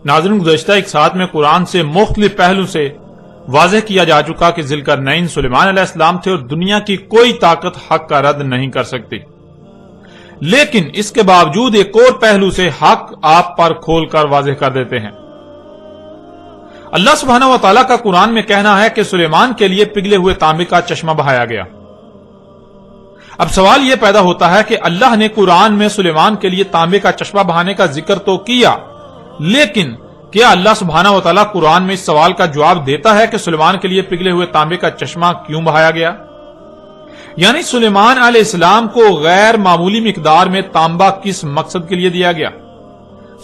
ناظرین، گزشتہ ایک ساتھ میں قرآن سے مختلف پہلو سے واضح کیا جا چکا کہ ذوالقرنین سلیمان علیہ السلام تھے اور دنیا کی کوئی طاقت حق کا رد نہیں کر سکتی، لیکن اس کے باوجود ایک اور پہلو سے حق آپ پر کھول کر واضح کر دیتے ہیں۔ اللہ سبحانہ و تعالیٰ کا قرآن میں کہنا ہے کہ سلیمان کے لیے پگھلے ہوئے تانبے کا چشمہ بہایا گیا۔ اب سوال یہ پیدا ہوتا ہے کہ اللہ نے قرآن میں سلیمان کے لیے تانبے کا چشمہ بہانے کا ذکر تو کیا، لیکن کیا اللہ سبحانہ و تعالیٰ قرآن میں اس سوال کا جواب دیتا ہے کہ سلیمان کے لیے پگھلے ہوئے تانبے کا چشمہ کیوں بہایا گیا؟ یعنی سلیمان علیہ السلام کو غیر معمولی مقدار میں تانبا کس مقصد کے لیے دیا گیا؟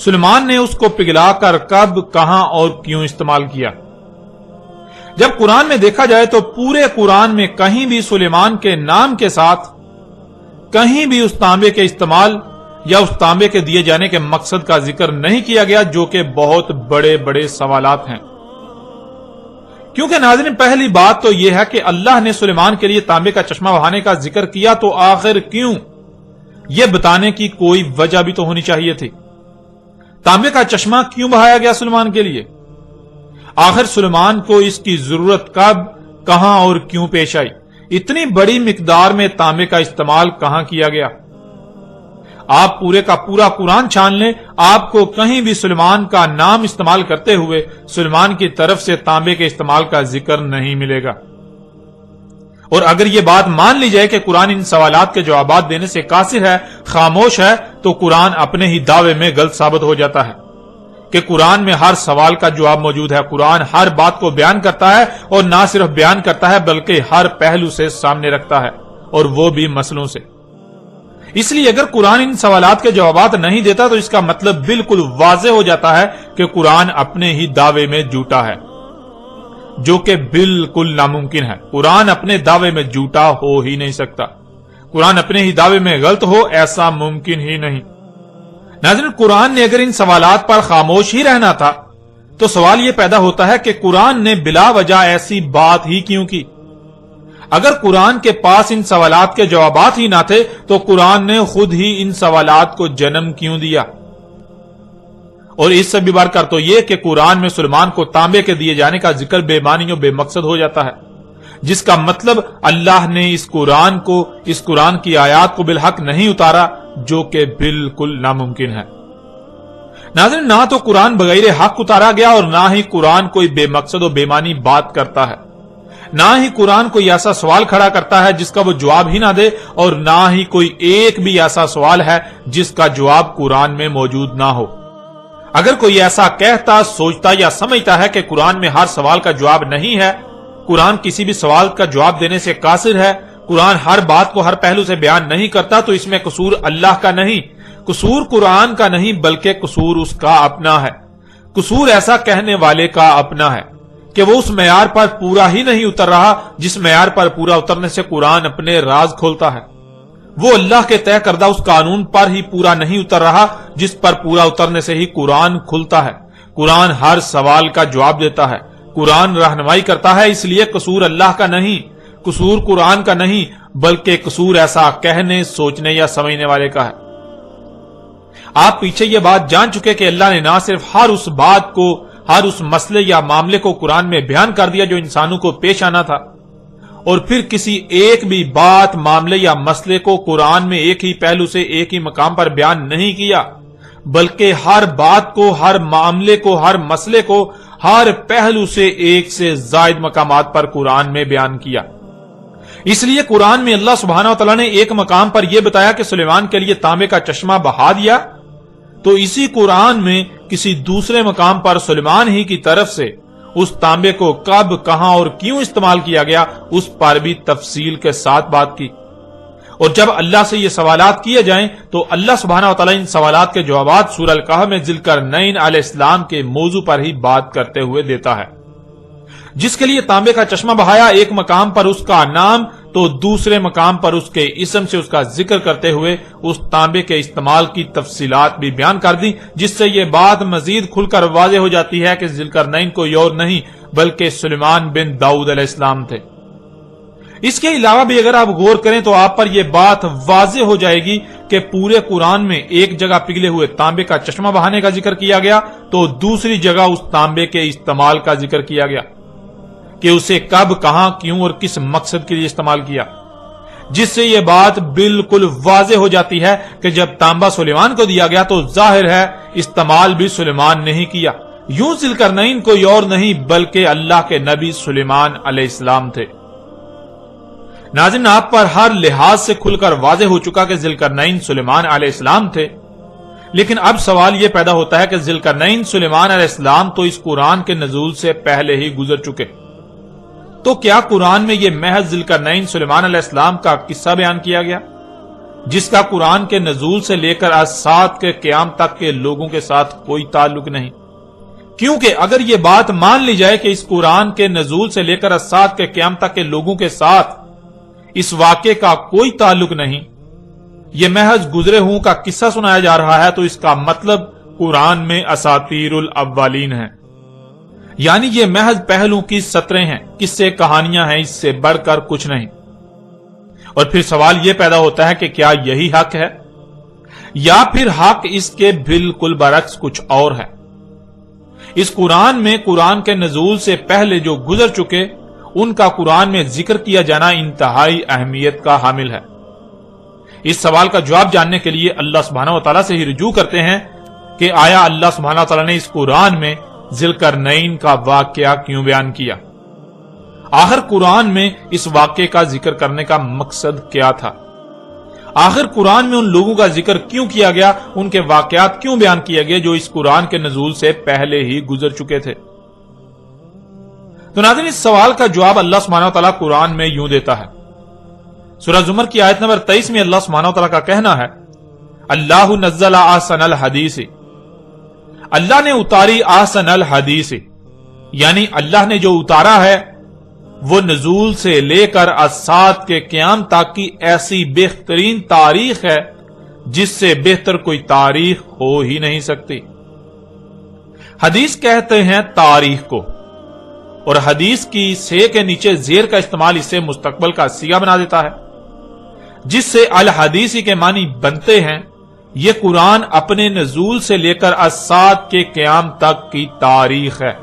سلیمان نے اس کو پگھلا کر کب، کہاں اور کیوں استعمال کیا؟ جب قرآن میں دیکھا جائے تو پورے قرآن میں کہیں بھی سلیمان کے نام کے ساتھ کہیں بھی اس تانبے کے استعمال یا اس تانبے کے دیے جانے کے مقصد کا ذکر نہیں کیا گیا، جو کہ بہت بڑے بڑے سوالات ہیں۔ کیونکہ ناظرین، پہلی بات تو یہ ہے کہ اللہ نے سلیمان کے لیے تانبے کا چشمہ بہانے کا ذکر کیا تو آخر کیوں، یہ بتانے کی کوئی وجہ بھی تو ہونی چاہیے تھی۔ تانبے کا چشمہ کیوں بہایا گیا سلیمان کے لیے؟ آخر سلیمان کو اس کی ضرورت کب، کہاں اور کیوں پیش آئی؟ اتنی بڑی مقدار میں تانبے کا استعمال کہاں کیا گیا؟ آپ پورے کا پورا قرآن چھان لیں، آپ کو کہیں بھی سلیمان کا نام استعمال کرتے ہوئے سلیمان کی طرف سے تانبے کے استعمال کا ذکر نہیں ملے گا۔ اور اگر یہ بات مان لی جائے کہ قرآن ان سوالات کے جوابات دینے سے قاصر ہے، خاموش ہے، تو قرآن اپنے ہی دعوے میں غلط ثابت ہو جاتا ہے کہ قرآن میں ہر سوال کا جواب موجود ہے۔ قرآن ہر بات کو بیان کرتا ہے، اور نہ صرف بیان کرتا ہے بلکہ ہر پہلو سے سامنے رکھتا ہے، اور وہ بھی مسئلوں سے۔ اس لیے اگر قرآن ان سوالات کے جوابات نہیں دیتا تو اس کا مطلب بالکل واضح ہو جاتا ہے کہ قرآن اپنے ہی دعوے میں جھوٹا ہے، جو کہ بالکل ناممکن ہے۔ قرآن اپنے دعوے میں جھوٹا ہو ہی نہیں سکتا، قرآن اپنے ہی دعوے میں غلط ہو ایسا ممکن ہی نہیں۔ ناظرین، قرآن نے اگر ان سوالات پر خاموش ہی رہنا تھا تو سوال یہ پیدا ہوتا ہے کہ قرآن نے بلا وجہ ایسی بات ہی کیوں کی؟ اگر قرآن کے پاس ان سوالات کے جوابات ہی نہ تھے تو قرآن نے خود ہی ان سوالات کو جنم کیوں دیا؟ اور اس سے بھی بڑھ کر تو یہ کہ قرآن میں سلیمان کو تانبے کے دیے جانے کا ذکر بے معنی و بے مقصد ہو جاتا ہے، جس کا مطلب اللہ نے اس قرآن کی آیات کو بالحق نہیں اتارا، جو کہ بالکل ناممکن ہے۔ ناظرین، نہ تو قرآن بغیر حق اتارا گیا اور نہ ہی قرآن کوئی بے مقصد و بے معنی بات کرتا ہے، نہ ہی قرآن کوئی ایسا سوال کھڑا کرتا ہے جس کا وہ جواب ہی نہ دے، اور نہ ہی کوئی ایک بھی ایسا سوال ہے جس کا جواب قرآن میں موجود نہ ہو۔ اگر کوئی ایسا کہتا، سوچتا یا سمجھتا ہے کہ قرآن میں ہر سوال کا جواب نہیں ہے، قرآن کسی بھی سوال کا جواب دینے سے قاصر ہے، قرآن ہر بات کو ہر پہلو سے بیان نہیں کرتا، تو اس میں قصور اللہ کا نہیں، قصور قرآن کا نہیں، بلکہ قصور اس کا اپنا ہے۔ قصور ایسا کہنے والے کا اپنا ہے کہ وہ اس معیار پر پورا ہی نہیں اتر رہا جس معیار پر پورا اترنے سے قرآن اپنے راز کھولتا ہے۔ وہ اللہ کے طے کردہ اس قانون پر ہی پورا نہیں اتر رہا جس پر پورا اترنے سے ہی قرآن کھلتا ہے۔ قرآن ہر سوال کا جواب دیتا ہے، قرآن رہنمائی کرتا ہے، اس لیے قصور اللہ کا نہیں، قصور قرآن کا نہیں، بلکہ قصور ایسا کہنے، سوچنے یا سمجھنے والے کا ہے۔ آپ پیچھے یہ بات جان چکے کہ اللہ نے نہ صرف ہر اس بات کو، ہر اس مسئلے یا معاملے کو قرآن میں بیان کر دیا جو انسانوں کو پیش آنا تھا، اور پھر کسی ایک بھی بات، معاملے یا مسئلے کو قرآن میں ایک ہی پہلو سے ایک ہی مقام پر بیان نہیں کیا، بلکہ ہر بات کو، ہر معاملے کو، ہر مسئلے کو ہر پہلو سے ایک سے زائد مقامات پر قرآن میں بیان کیا۔ اس لیے قرآن میں اللہ سبحانہ و تعالیٰ نے ایک مقام پر یہ بتایا کہ سلیمان کے لیے تانبے کا چشمہ بہا دیا، تو اسی قرآن میں کسی دوسرے مقام پر سلیمان ہی کی طرف سے اس تانبے کو کب، کہاں اور کیوں استعمال کیا گیا، اس پر بھی تفصیل کے ساتھ بات کی۔ اور جب اللہ سے یہ سوالات کیے جائیں تو اللہ سبحانہ و تعالیٰ ان سوالات کے جوابات سورہ الکہف میں ذوالقرنین علیہ السلام کے موضوع پر ہی بات کرتے ہوئے دیتا ہے۔ جس کے لیے تانبے کا چشمہ بہایا، ایک مقام پر اس کا نام تو دوسرے مقام پر اس کے اسم سے اس کا ذکر کرتے ہوئے اس تانبے کے استعمال کی تفصیلات بھی بیان کر دی، جس سے یہ بات مزید کھل کر واضح ہو جاتی ہے کہ ذوالقرنین کوئی اور نہیں بلکہ سلیمان بن داؤد علیہ السلام تھے۔ اس کے علاوہ بھی اگر آپ غور کریں تو آپ پر یہ بات واضح ہو جائے گی کہ پورے قرآن میں ایک جگہ پگھلے ہوئے تانبے کا چشمہ بہانے کا ذکر کیا گیا تو دوسری جگہ اس تانبے کے استعمال کا ذکر کیا گیا کہ اسے کب، کہاں، کیوں اور کس مقصد کے لیے استعمال کیا، جس سے یہ بات بالکل واضح ہو جاتی ہے کہ جب تانبا سلیمان کو دیا گیا تو ظاہر ہے استعمال بھی سلیمان نے ہی کیا، یوں ذوالقرنین کوئی اور نہیں بلکہ اللہ کے نبی سلیمان علیہ السلام تھے۔ ناظرین، آپ پر ہر لحاظ سے کھل کر واضح ہو چکا کہ ذوالقرنین سلیمان علیہ السلام تھے، لیکن اب سوال یہ پیدا ہوتا ہے کہ ذوالقرنین سلیمان علیہ السلام تو اس قرآن کے نزول سے پہلے ہی گزر چکے، تو کیا قرآن میں یہ محض ذوالقرنین سلیمان علیہ السلام کا قصہ بیان کیا گیا جس کا قرآن کے نزول سے لے کر آج سات کے قیام تک کے لوگوں کے ساتھ کوئی تعلق نہیں؟ کیونکہ اگر یہ بات مان لی جائے کہ اس قرآن کے نزول سے لے کر آج سات کے قیام تک کے لوگوں کے ساتھ اس واقعے کا کوئی تعلق نہیں، یہ محض گزرے ہوں کا قصہ سنایا جا رہا ہے، تو اس کا مطلب قرآن میں اساطیر الاولین ہے، یعنی یہ محض پہلوں کی سطریں ہیں، قصے کہانیاں ہیں، اس سے بڑھ کر کچھ نہیں۔ اور پھر سوال یہ پیدا ہوتا ہے کہ کیا یہی حق ہے یا پھر حق اس کے بالکل برعکس کچھ اور ہے؟ اس قرآن میں قرآن کے نزول سے پہلے جو گزر چکے ان کا قرآن میں ذکر کیا جانا انتہائی اہمیت کا حامل ہے۔ اس سوال کا جواب جاننے کے لیے اللہ سبحانہ و تعالیٰ سے ہی رجوع کرتے ہیں کہ آیا اللہ سبحانہ و تعالیٰ نے اس قرآن میں ذوالقرنین کا واقعہ کیوں بیان کیا؟ آخر قرآن میں اس واقعے کا ذکر کرنے کا مقصد کیا تھا؟ آخر قرآن میں ان لوگوں کا ذکر کیوں کیا گیا، ان کے واقعات کیوں بیان کیے گئے جو اس قرآن کے نزول سے پہلے ہی گزر چکے تھے؟ تو ناظرین، اس سوال کا جواب اللہ سبحانہ وتعالی قرآن میں یوں دیتا ہے۔ سورہ زمر کی آیت نمبر 23 میں اللہ سبحانہ وتعالی کا کہنا ہے، اللہ نزل احسن الحدیث، اللہ نے اتاری احسن الحدیث، یعنی اللہ نے جو اتارا ہے وہ نزول سے لے کر اسات کے قیام تک کی ایسی بہترین تاریخ ہے جس سے بہتر کوئی تاریخ ہو ہی نہیں سکتی۔ حدیث کہتے ہیں تاریخ کو، اور حدیث کی سے کے نیچے زیر کا استعمال اسے مستقبل کا صیغہ بنا دیتا ہے، جس سے الحدیثی کے معنی بنتے ہیں یہ قرآن اپنے نزول سے لے کر اسات کے قیام تک کی تاریخ ہے،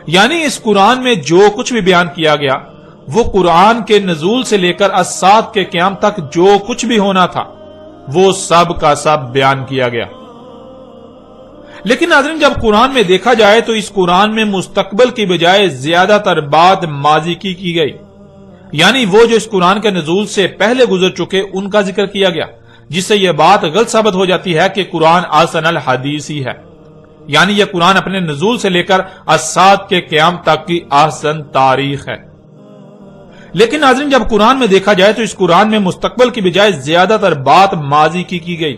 یعنی اس قرآن میں جو کچھ بھی بیان کیا گیا وہ قرآن کے نزول سے لے کر اسات کے قیام تک جو کچھ بھی ہونا تھا وہ سب کا سب بیان کیا گیا۔ لیکن ناظرین، جب قرآن میں دیکھا جائے تو اس قرآن میں مستقبل کی بجائے زیادہ تر بات ماضی کی گئی، یعنی وہ جو اس قرآن کے نزول سے پہلے گزر چکے ان کا ذکر کیا گیا، جس سے یہ بات غلط ثابت ہو جاتی ہے کہ قرآن احسن الحدیث ہی ہے، یعنی یہ قرآن اپنے نزول سے لے کر اسات کے قیام تک کی احسن تاریخ ہے۔ لیکن ناظرین، جب قرآن میں دیکھا جائے تو اس قرآن میں مستقبل کی بجائے زیادہ تر بات ماضی کی گئی،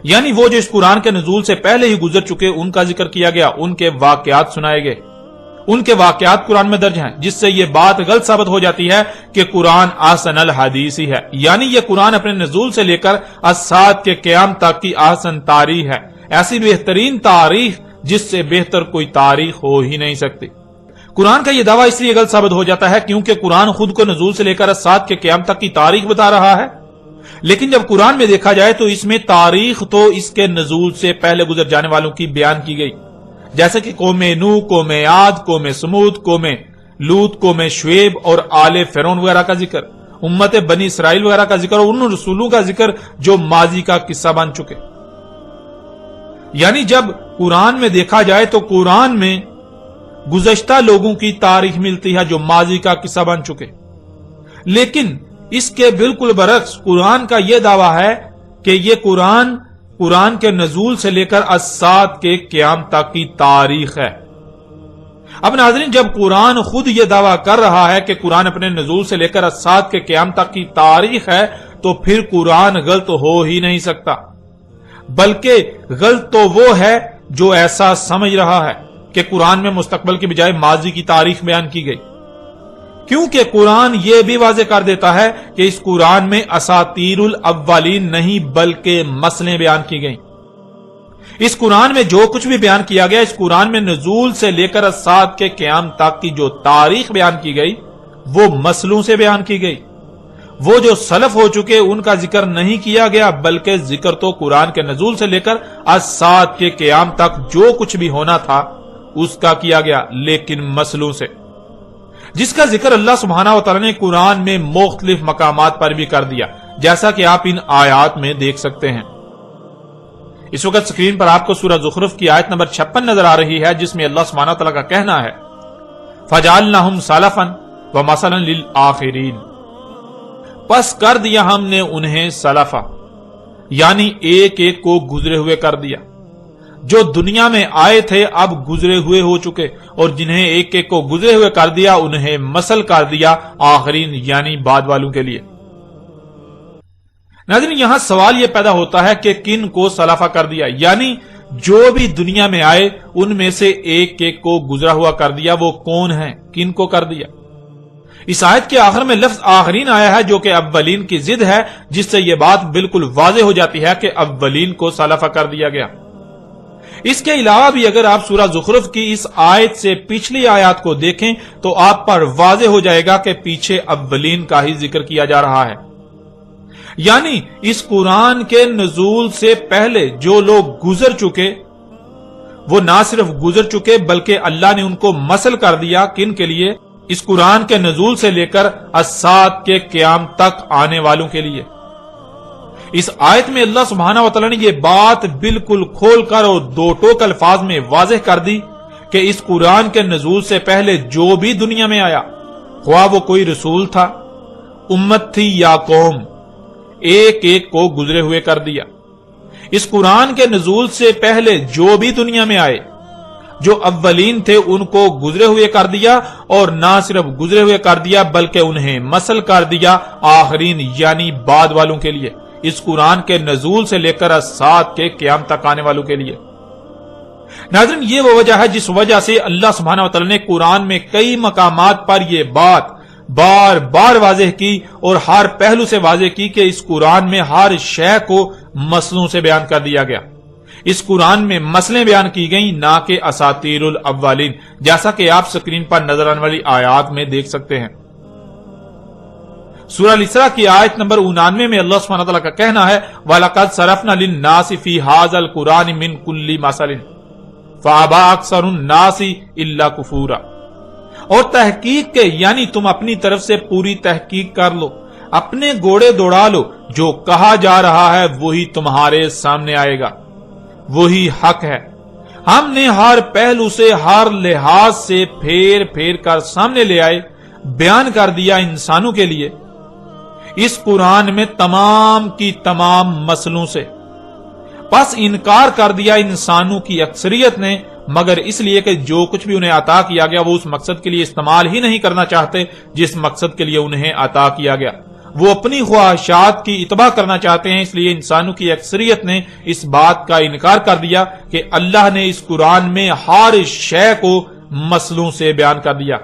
یعنی وہ جو اس قرآن کے نزول سے پہلے ہی گزر چکے ان کا ذکر کیا گیا، ان کے واقعات سنائے گئے، ان کے واقعات قرآن میں درج ہیں، جس سے یہ بات غلط ثابت ہو جاتی ہے کہ قرآن احسن الحدیث ہی ہے، یعنی یہ قرآن اپنے نزول سے لے کر اسات کے قیام تک کی احسن تاریخ ہے، ایسی بہترین تاریخ جس سے بہتر کوئی تاریخ ہو ہی نہیں سکتی۔ قرآن کا یہ دعویٰ اس لیے غلط ثابت ہو جاتا ہے کیونکہ قرآن خود کو نزول سے لے کر اسات کے قیام تک کی تاریخ بتا رہا ہے، لیکن جب قرآن میں دیکھا جائے تو اس میں تاریخ تو اس کے نزول سے پہلے گزر جانے والوں کی بیان کی گئی، جیسے کہ قوم نوح، قوم عاد، قوم سمود، قوم لوط، قوم شعیب اور آل فرعون وغیرہ کا ذکر، امت بنی اسرائیل وغیرہ کا ذکر اور ان رسولوں کا ذکر جو ماضی کا قصہ بن چکے۔ یعنی جب قرآن میں دیکھا جائے تو قرآن میں گزشتہ لوگوں کی تاریخ ملتی ہے جو ماضی کا قصہ بن چکے، لیکن اس کے بالکل برعکس قرآن کا یہ دعویٰ ہے کہ یہ قرآن کے نزول سے لے کر اسات کے قیام تک کی تاریخ ہے۔ اب ناظرین، جب قرآن خود یہ دعویٰ کر رہا ہے کہ قرآن اپنے نزول سے لے کر اسات کے قیام تک کی تاریخ ہے تو پھر قرآن غلط ہو ہی نہیں سکتا، بلکہ غلط تو وہ ہے جو ایسا سمجھ رہا ہے کہ قرآن میں مستقبل کی بجائے ماضی کی تاریخ بیان کی گئی، کیونکہ قرآن یہ بھی واضح کر دیتا ہے کہ اس قرآن میں اساطیر الاولین نہیں بلکہ مسئلیں بیان کی گئیں۔ اس قرآن میں جو کچھ بھی بیان کیا گیا، اس قرآن میں نزول سے لے کر اسات کے قیام تک کی جو تاریخ بیان کی گئی وہ مسئلوں سے بیان کی گئی، وہ جو سلف ہو چکے ان کا ذکر نہیں کیا گیا، بلکہ ذکر تو قرآن کے نزول سے لے کر الساعت کے قیام تک جو کچھ بھی ہونا تھا اس کا کیا گیا، لیکن مسئلوں سے، جس کا ذکر اللہ سبحانہ و تعالی نے قرآن میں مختلف مقامات پر بھی کر دیا، جیسا کہ آپ ان آیات میں دیکھ سکتے ہیں۔ اس وقت سکرین پر آپ کو سورہ زخرف کی آیت نمبر 56 نظر آ رہی ہے، جس میں اللہ سبحانہ و تعالی کا کہنا ہے فَجَعَلْنَاهُمْ سَلَفًا وَمَثَلًا لِلْآخِرِينَ، پس کر دیا ہم نے انہیں سلفا، یعنی ایک ایک کو گزرے ہوئے کر دیا، جو دنیا میں آئے تھے اب گزرے ہوئے ہو چکے، اور جنہیں ایک ایک کو گزرے ہوئے کر دیا انہیں مثل کر دیا آخرین یعنی بعد والوں کے لیے۔ ناظرین، یہاں سوال یہ پیدا ہوتا ہے کہ کن کو سلفا کر دیا، یعنی جو بھی دنیا میں آئے ان میں سے ایک ایک کو گزرا ہوا کر دیا، وہ کون ہیں، کن کو کر دیا؟ اس آیت کے آخر میں لفظ آخرین آیا ہے جو کہ اولین کی ضد ہے، جس سے یہ بات بالکل واضح ہو جاتی ہے کہ اولین کو سلفا کر دیا گیا۔ اس کے علاوہ بھی اگر آپ سورہ زخرف کی اس آیت سے پچھلی آیات کو دیکھیں تو آپ پر واضح ہو جائے گا کہ پیچھے اولین کا ہی ذکر کیا جا رہا ہے، یعنی اس قرآن کے نزول سے پہلے جو لوگ گزر چکے وہ نہ صرف گزر چکے بلکہ اللہ نے ان کو مثل کر دیا، کن کے لیے؟ اس قرآن کے نزول سے لے کر الساعت کے قیام تک آنے والوں کے لیے۔ اس آیت میں اللہ سبحانہ و تعالی نے یہ بات بالکل کھول کر اور دو ٹوک الفاظ میں واضح کر دی کہ اس قرآن کے نزول سے پہلے جو بھی دنیا میں آیا، خواہ وہ کوئی رسول تھا، امت تھی یا قوم، ایک ایک کو گزرے ہوئے کر دیا۔ اس قرآن کے نزول سے پہلے جو بھی دنیا میں آئے، جو اولین تھے ان کو گزرے ہوئے کر دیا، اور نہ صرف گزرے ہوئے کر دیا بلکہ انہیں مثل کر دیا آخرین یعنی بعد والوں کے لیے، اس قرآن کے نزول سے لے کر الساعت کے قیام تک آنے والوں کے لیے۔ ناظرین، یہ وہ وجہ ہے جس وجہ سے اللہ سبحانہ و تعالی نے قرآن میں کئی مقامات پر یہ بات بار بار واضح کی اور ہر پہلو سے واضح کی کہ اس قرآن میں ہر شے کو مسئلوں سے بیان کر دیا گیا۔ اس قرآن میں مسئلیں بیان کی گئیں، نہ کہ اساطیر الاولین، جیسا کہ آپ سکرین پر نظر آنے والی آیات میں دیکھ سکتے ہیں۔ سورہ الاسراء کی آیت نمبر 99 میں اللہ سبحانہ وتعالی کا کہنا ہے وَلَقَدْ صَرَفْنَا لِلنَّاسِ فِي هَذَا الْقُرْآنِ مِنْ كُلِّ مَثَلٍ فَأَبَىٰ أَكْثَرُ النَّاسِ إِلَّا كُفُورًا، اور تحقیق کے یعنی تم اپنی طرف سے پوری تحقیق کر لو، اپنے گوڑے دوڑا لو، جو کہا جا رہا ہے وہی تمہارے سامنے آئے گا، وہی حق ہے۔ ہم نے ہر پہلو سے ہر لحاظ سے پھیر پھیر کر سامنے لے آئے، بیان کر دیا انسانوں کے لیے اس قرآن میں تمام کی تمام مسئلوں سے۔ پس انکار کر دیا انسانوں کی اکثریت نے، مگر اس لیے کہ جو کچھ بھی انہیں عطا کیا گیا وہ اس مقصد کے لیے استعمال ہی نہیں کرنا چاہتے جس مقصد کے لیے انہیں عطا کیا گیا، وہ اپنی خواہشات کی اتباع کرنا چاہتے ہیں۔ اس لیے انسانوں کی اکثریت نے اس بات کا انکار کر دیا کہ اللہ نے اس قرآن میں ہر شے کو مسئلوں سے بیان کر دیا۔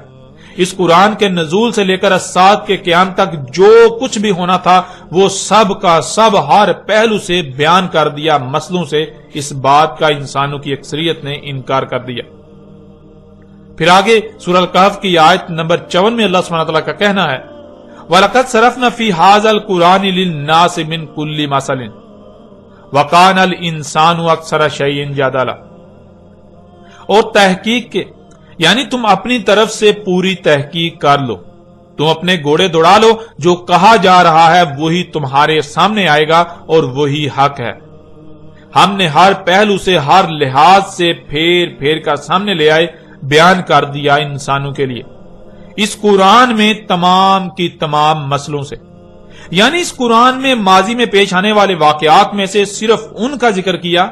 اس قرآن کے نزول سے لے کر الساعت کے قیام تک جو کچھ بھی ہونا تھا وہ سب کا سب ہر پہلو سے بیان کر دیا مسئلوں سے۔ اس بات کا انسانوں کی اکثریت نے انکار کر دیا۔ پھر آگے سورہ الکہف کی آیت نمبر 54 میں اللہ سبحانہ وتعالی کا کہنا ہے وَلَقَدْ صَرَفْنَا فِي هَذَا الْقُرْآنِ لِلنَّاسِ مِنْ كُلِّ مَثَلٍ وَكَانَ الْإِنسَانُ أَكْثَرَ شَيْءٍ جَدَلًا، اور تحقیق کے یعنی تم اپنی طرف سے پوری تحقیق کر لو، تم اپنے گھوڑے دوڑا لو، جو کہا جا رہا ہے وہی تمہارے سامنے آئے گا اور وہی حق ہے۔ ہم نے ہر پہلو سے ہر لحاظ سے پھیر پھیر کر سامنے لے آئے، بیان کر دیا انسانوں کے لیے اس قرآن میں تمام کی تمام مسئلوں سے، یعنی اس قرآن میں ماضی میں پیش آنے والے واقعات میں سے صرف ان کا ذکر کیا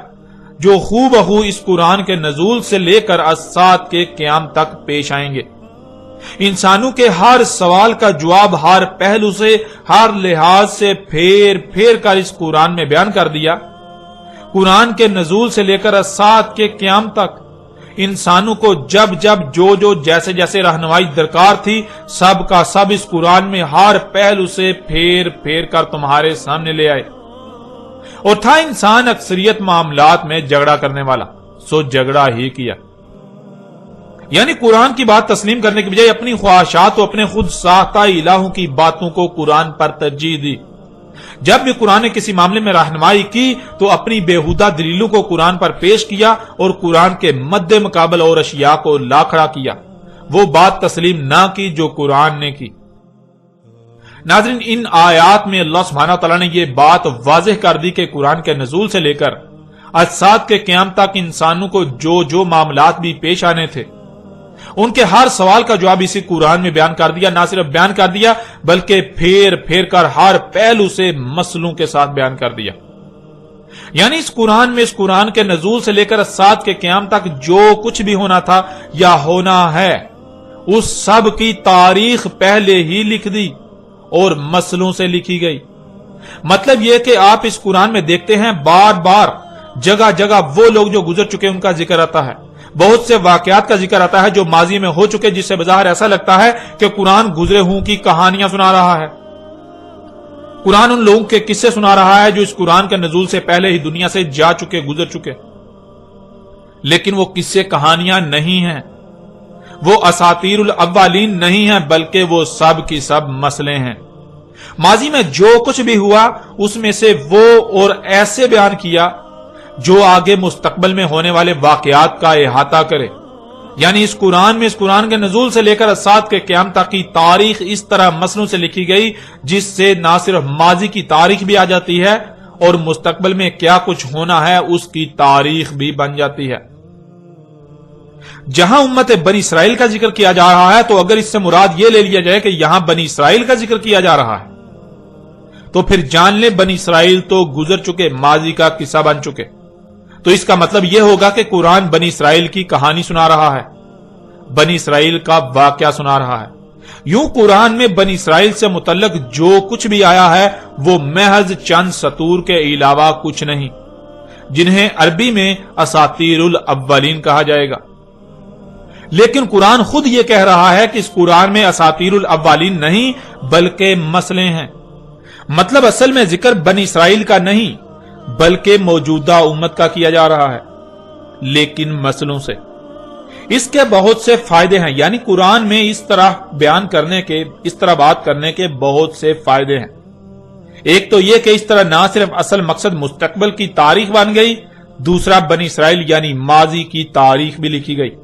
جو ہو بہو اس قرآن کے نزول سے لے کر الساعت کے قیام تک پیش آئیں گے۔ انسانوں کے ہر سوال کا جواب ہر پہلو سے ہر لحاظ سے پھیر پھیر کر اس قرآن میں بیان کر دیا۔ قرآن کے نزول سے لے کر الساعت کے قیام تک انسانوں کو جب جب جو جیسے جیسے رہنمائی درکار تھی سب کا سب اس قرآن میں ہر پہلو سے پھیر پھیر کر تمہارے سامنے لے آئے۔ اور تھا انسان اکثریت معاملات میں جھگڑا کرنے والا، سو جھگڑا ہی کیا۔ یعنی قرآن کی بات تسلیم کرنے کی بجائے اپنی خواہشات و اپنے خود ساختہ الہوں کی باتوں کو قرآن پر ترجیح دی۔ جب بھی قرآن نے کسی معاملے میں رہنمائی کی تو اپنی بےہودہ دلیلوں کو قرآن پر پیش کیا اور قرآن کے مد مقابل اور اشیاء کو لا کھڑا کیا، وہ بات تسلیم نہ کی جو قرآن نے کی۔ ناظرین، ان آیات میں اللہ سبحانہ تعالیٰ نے یہ بات واضح کر دی کہ قرآن کے نزول سے لے کر اجساد کے قیام تک انسانوں کو جو معاملات بھی پیش آنے تھے، ان کے ہر سوال کا جواب اسی قرآن میں بیان کر دیا۔ نہ صرف بیان کر دیا بلکہ پھیر پھیر کر ہر پہلو سے مسئلوں کے ساتھ بیان کر دیا۔ یعنی اس قرآن کے نزول سے لے کر اجساد کے قیام تک جو کچھ بھی ہونا تھا یا ہونا ہے، اس سب کی تاریخ پہلے ہی لکھ دی اور مسئلوں سے لکھی گئی۔ مطلب یہ کہ آپ اس قرآن میں دیکھتے ہیں بار بار جگہ جگہ وہ لوگ جو گزر چکے ان کا ذکر آتا ہے، بہت سے واقعات کا ذکر آتا ہے جو ماضی میں ہو چکے، جس سے بظاہر ایسا لگتا ہے کہ قرآن گزرے ہوں کی کہانیاں سنا رہا ہے۔ قرآن ان لوگوں کے قصے سنا رہا ہے جو اس قرآن کے نزول سے پہلے ہی دنیا سے جا چکے، گزر چکے، لیکن وہ قصے کہانیاں نہیں ہیں، وہ اساطیر الاولین نہیں ہیں، بلکہ وہ سب کی سب مسئلے ہیں۔ ماضی میں جو کچھ بھی ہوا اس میں سے وہ اور ایسے بیان کیا جو آگے مستقبل میں ہونے والے واقعات کا احاطہ کرے۔ یعنی اس قرآن کے نزول سے لے کر اجساد کے قیام تک کی تاریخ اس طرح مسئلوں سے لکھی گئی جس سے نہ صرف ماضی کی تاریخ بھی آ جاتی ہے اور مستقبل میں کیا کچھ ہونا ہے اس کی تاریخ بھی بن جاتی ہے۔ جہاں امت بنی اسرائیل کا ذکر کیا جا رہا ہے تو اگر اس سے مراد یہ لے لیا جائے کہ یہاں بنی اسرائیل کا ذکر کیا جا رہا ہے تو پھر جان لیں بنی اسرائیل تو گزر چکے، ماضی کا قصہ بن چکے۔ تو اس کا مطلب یہ ہوگا کہ قرآن بنی اسرائیل کی کہانی سنا رہا ہے، بنی اسرائیل کا واقعہ سنا رہا ہے۔ یوں قرآن میں بنی اسرائیل سے متعلق جو کچھ بھی آیا ہے وہ محض چند سطور کے علاوہ کچھ نہیں، جنہیں عربی میں اساطیر الاولین کہا جائے گا۔ لیکن قرآن خود یہ کہہ رہا ہے کہ اس قرآن میں اساطیر الاولین نہیں بلکہ مسئلے ہیں۔ مطلب اصل میں ذکر بنی اسرائیل کا نہیں بلکہ موجودہ امت کا کیا جا رہا ہے، لیکن مسئلوں سے۔ اس کے بہت سے فائدے ہیں، یعنی قرآن میں اس طرح بیان کرنے کے، اس طرح بات کرنے کے بہت سے فائدے ہیں۔ ایک تو یہ کہ اس طرح نہ صرف اصل مقصد مستقبل کی تاریخ بن گئی، دوسرا بنی اسرائیل یعنی ماضی کی تاریخ بھی لکھی گئی۔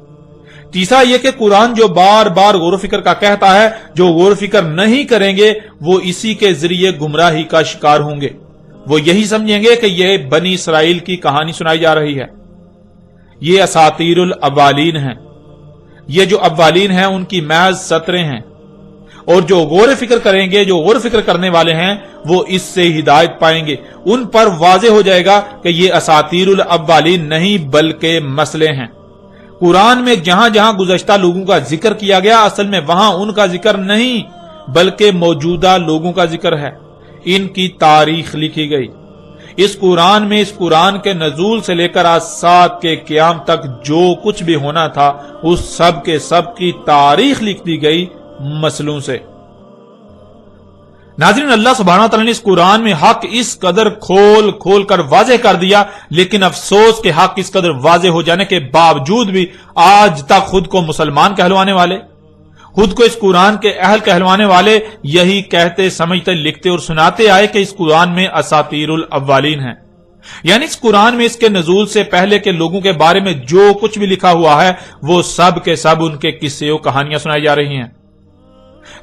تیسرا یہ کہ قرآن جو بار بار غور و فکر کا کہتا ہے، جو غور و فکر نہیں کریں گے وہ اسی کے ذریعے گمراہی کا شکار ہوں گے، وہ یہی سمجھیں گے کہ یہ بنی اسرائیل کی کہانی سنائی جا رہی ہے، یہ اساطیر الاولین ہیں، یہ جو اولین ہیں ان کی محض سطریں ہیں، اور جو غور و فکر کریں گے، جو غور و فکر کرنے والے ہیں وہ اس سے ہدایت پائیں گے، ان پر واضح ہو جائے گا کہ یہ اساطیر الاولین نہیں بلکہ مسئلے ہیں۔ قرآن میں جہاں جہاں گزشتہ لوگوں کا ذکر کیا گیا اصل میں وہاں ان کا ذکر نہیں بلکہ موجودہ لوگوں کا ذکر ہے، ان کی تاریخ لکھی گئی۔ اس قرآن کے نزول سے لے کر اجساد کے قیام تک جو کچھ بھی ہونا تھا اس سب کے سب کی تاریخ لکھ دی گئی مسئلوں سے۔ ناظرین، اللہ سبحانہ تعالیٰ نے اس قرآن میں حق اس قدر کھول کھول کر واضح کر دیا، لیکن افسوس کہ حق اس قدر واضح ہو جانے کے باوجود بھی آج تک خود کو مسلمان کہلوانے والے، خود کو اس قرآن کے اہل کہلوانے والے یہی کہتے، سمجھتے، لکھتے اور سناتے آئے کہ اس قرآن میں اساطیر الاولین ہیں، یعنی اس قرآن میں اس کے نزول سے پہلے کے لوگوں کے بارے میں جو کچھ بھی لکھا ہوا ہے وہ سب کے سب ان کے قصے و کہانیاں سنائی جا رہی ہیں،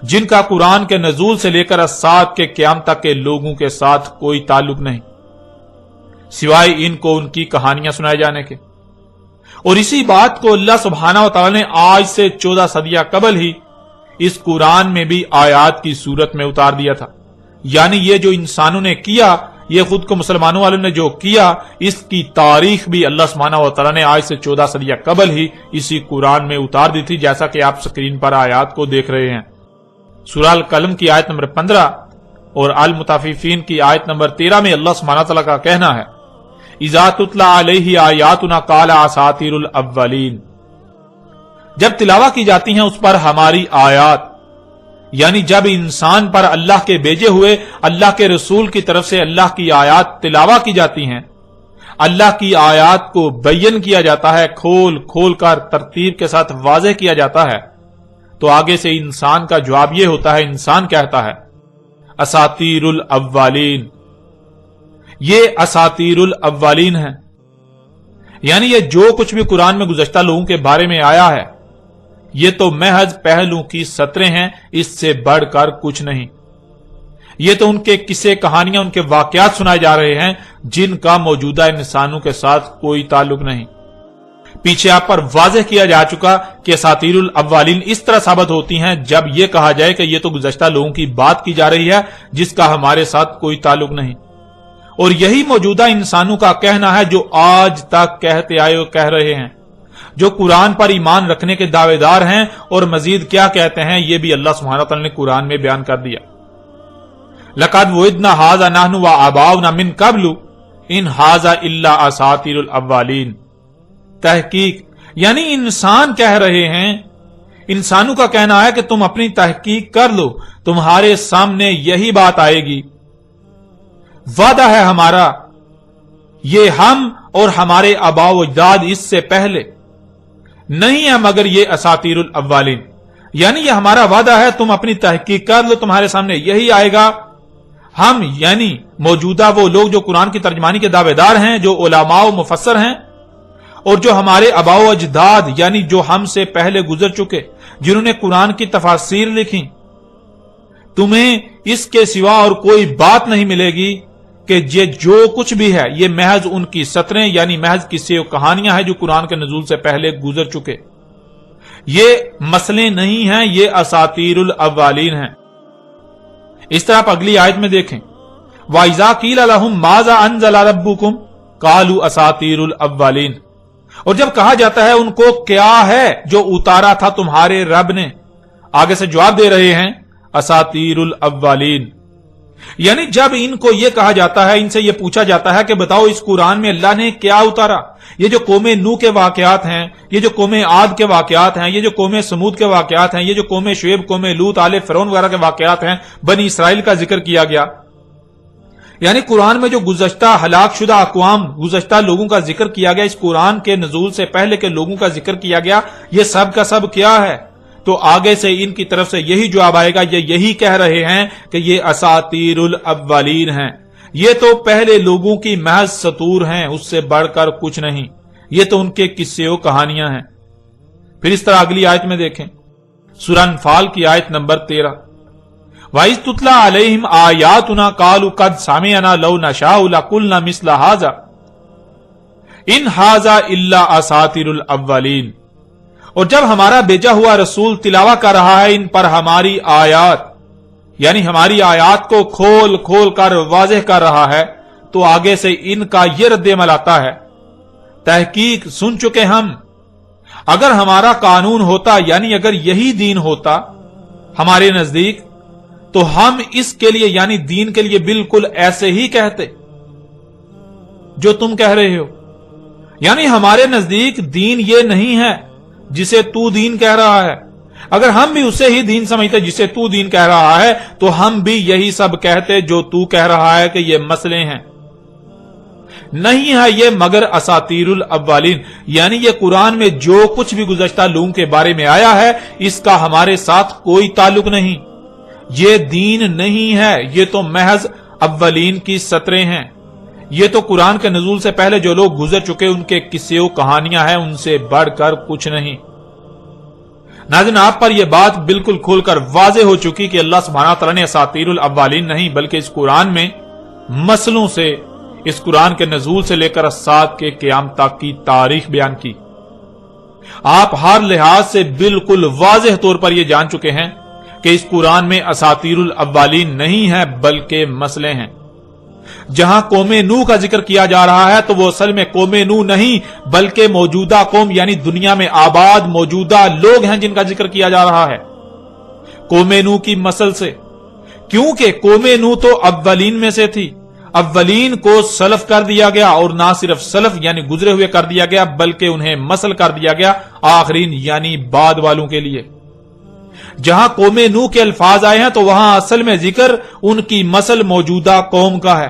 جن کا قرآن کے نزول سے لے کر اجساد کے قیام تک کے لوگوں کے ساتھ کوئی تعلق نہیں سوائے ان کو ان کی کہانیاں سنائے جانے کے۔ اور اسی بات کو اللہ سبحانہ و تعالی نے آج سے 14 صدیاں قبل ہی اس قرآن میں بھی آیات کی صورت میں اتار دیا تھا، یعنی یہ جو انسانوں نے کیا، یہ خود کو مسلمانوں والوں نے جو کیا، اس کی تاریخ بھی اللہ سبحانہ و تعالی نے آج سے 14 صدیاں قبل ہی اسی قرآن میں اتار دی تھی، جیسا کہ آپ سکرین پر آیات کو دیکھ رہے ہیں۔ سورہ القلم کی آیت نمبر 15 اور المطففین کی آیت نمبر 13 میں اللہ سبحانہ تعالیٰ کا کہنا ہے، اذا تتلی علیہ آیاتنا قال اساطیر الاولین، جب تلاوت کی جاتی ہیں اس پر ہماری آیات، یعنی جب انسان پر اللہ کے بھیجے ہوئے اللہ کے رسول کی طرف سے اللہ کی آیات تلاوت کی جاتی ہیں، اللہ کی آیات کو بیان کیا جاتا ہے، کھول کھول کر ترتیب کے ساتھ واضح کیا جاتا ہے، تو آگے سے انسان کا جواب یہ ہوتا ہے، انسان کہتا ہے اساطیر الاولین، یہ اساطیر الاولین ہے، یعنی یہ جو کچھ بھی قرآن میں گزشتہ لوگوں کے بارے میں آیا ہے یہ تو محض پہلو کی سطریں ہیں، اس سے بڑھ کر کچھ نہیں۔ یہ تو ان کے قصے، کہانیاں، ان کے واقعات سنائے جا رہے ہیں جن کا موجودہ انسانوں کے ساتھ کوئی تعلق نہیں۔ پیچھے آپ پر واضح کیا جا چکا کہ اساطیر الاولین اس طرح ثابت ہوتی ہیں جب یہ کہا جائے کہ یہ تو گزشتہ لوگوں کی بات کی جا رہی ہے جس کا ہمارے ساتھ کوئی تعلق نہیں، اور یہی موجودہ انسانوں کا کہنا ہے جو آج تک کہتے آئے اور کہہ رہے ہیں، جو قرآن پر ایمان رکھنے کے دعوے دار ہیں، اور مزید کیا کہتے ہیں یہ بھی اللہ سبحانہ وتعالی نے قرآن میں بیان کر دیا۔ لَقَدْ وُعِدْنَا هَٰذَا نَحْنُ وَآبَاؤُنَا مِن قَبْلُ إِنْ هَٰذَا إِلَّا أَسَاطِيرُ الْأَوَّلِينَ۔ تحقیق یعنی انسان کہہ رہے ہیں، انسانوں کا کہنا ہے کہ تم اپنی تحقیق کر لو، تمہارے سامنے یہی بات آئے گی، وعدہ ہے ہمارا، یہ ہم اور ہمارے آباء و اجداد اس سے پہلے نہیں ہے مگر یہ اساطیر الاولین، یعنی یہ ہمارا وعدہ ہے، تم اپنی تحقیق کر لو، تمہارے سامنے یہی آئے گا۔ ہم یعنی موجودہ وہ لوگ جو قرآن کی ترجمانی کے دعوے دار ہیں، جو علماء و مفسر ہیں، اور جو ہمارے آباء و اجداد یعنی جو ہم سے پہلے گزر چکے، جنہوں نے قرآن کی تفاسیر لکھی، تمہیں اس کے سوا اور کوئی بات نہیں ملے گی کہ یہ جو کچھ بھی ہے یہ محض ان کی سطریں یعنی محض قصے و کہانیاں ہیں جو قرآن کے نزول سے پہلے گزر چکے، یہ مسئلے نہیں ہیں، یہ اساطیر الاولین ہیں۔ اس طرح آپ اگلی آیت میں دیکھیں، وَإِذَا قِيلَ لَهُم مَاذَا أَنزَلَ رَبُّكُمْ قَالُوا أَسَاطِيرُ الْأَوَّلِينَ، اور جب کہا جاتا ہے ان کو کیا ہے جو اتارا تھا تمہارے رب نے، آگے سے جواب دے رہے ہیں اساطیر الاولین، یعنی جب ان کو یہ کہا جاتا ہے، ان سے یہ پوچھا جاتا ہے کہ بتاؤ اس قرآن میں اللہ نے کیا اتارا، یہ جو قوم نوح کے واقعات ہیں، یہ جو قوم عاد کے واقعات ہیں، یہ جو قوم سمود کے واقعات ہیں، یہ جو قوم شعیب، قوم لوط، آل فرعون وغیرہ کے واقعات ہیں، بنی اسرائیل کا ذکر کیا گیا، یعنی قرآن میں جو گزشتہ ہلاک شدہ اقوام، گزشتہ لوگوں کا ذکر کیا گیا، اس قرآن کے نزول سے پہلے کے لوگوں کا ذکر کیا گیا، یہ سب کا سب کیا ہے؟ تو آگے سے ان کی طرف سے یہی جواب آئے گا، یہ یہی کہہ رہے ہیں کہ یہ اساطیر الاولین ہیں، یہ تو پہلے لوگوں کی محض سطور ہیں، اس سے بڑھ کر کچھ نہیں، یہ تو ان کے قصے و کہانیاں ہیں۔ پھر اس طرح اگلی آیت میں دیکھیں، سورہ انفال کی آیت نمبر 13، وَإِذْ تُتْلَىٰ عَلَيْهِمْ آيَاتُنَا قَالُوا قَدْ سَمِعْنَا لَوْ نَشَاءُ لَقُلْنَا مِثْلَ هَٰذَا إِنْ هَٰذَا إِلَّا أَسَاطِيرُ الْأَوَّلِينَ، اور جب ہمارا بھیجا ہوا رسول تلاوت کر رہا ہے ان پر ہماری آیات، یعنی ہماری آیات کو کھول کھول کر واضح کر رہا ہے، تو آگے سے ان کا یہ رد عمل آتا ہے، تحقیق سن چکے ہم، اگر ہمارا قانون ہوتا یعنی اگر یہی دین ہوتا ہمارے نزدیک تو ہم اس کے لیے یعنی دین کے لیے بالکل ایسے ہی کہتے جو تم کہہ رہے ہو، یعنی ہمارے نزدیک دین یہ نہیں ہے جسے تو دین کہہ رہا ہے، اگر ہم بھی اسے ہی دین سمجھتے جسے تو دین کہہ رہا ہے تو ہم بھی یہی سب کہتے جو تو کہہ رہا ہے کہ یہ مسئلے ہیں، نہیں ہے یہ مگر اساطیر الاولین، یعنی یہ قرآن میں جو کچھ بھی گزشتہ لوگوں کے بارے میں آیا ہے اس کا ہمارے ساتھ کوئی تعلق نہیں، یہ دین نہیں ہے، یہ تو محض اولین کی سطریں ہیں، یہ تو قرآن کے نزول سے پہلے جو لوگ گزر چکے ان کے قصے و کہانیاں ہیں، ان سے بڑھ کر کچھ نہیں۔ ناظرین، آپ پر یہ بات بالکل کھول کر واضح ہو چکی کہ اللہ سبحانہ تعالیٰ نے اساطیر الاولین نہیں بلکہ اس قرآن میں مسلوں سے، اس قرآن کے نزول سے لے کر الساعۃ کے قیام تک کی تاریخ بیان کی۔ آپ ہر لحاظ سے بالکل واضح طور پر یہ جان چکے ہیں کہ اس قرآن میں اساطیر الاولین نہیں ہے بلکہ مسئلے ہیں۔ جہاں قوم نوح کا ذکر کیا جا رہا ہے تو وہ اصل میں قوم نوح نہیں بلکہ موجودہ قوم یعنی دنیا میں آباد موجودہ لوگ ہیں جن کا ذکر کیا جا رہا ہے قوم نوح کی مسل سے، کیونکہ قوم نوح تو اولین میں سے تھی، اولین کو سلف کر دیا گیا، اور نہ صرف سلف یعنی گزرے ہوئے کر دیا گیا بلکہ انہیں مسل کر دیا گیا آخرین یعنی بعد والوں کے لیے۔ جہاں قوم نوح کے الفاظ آئے ہیں تو وہاں اصل میں ذکر ان کی مسل موجودہ قوم کا ہے،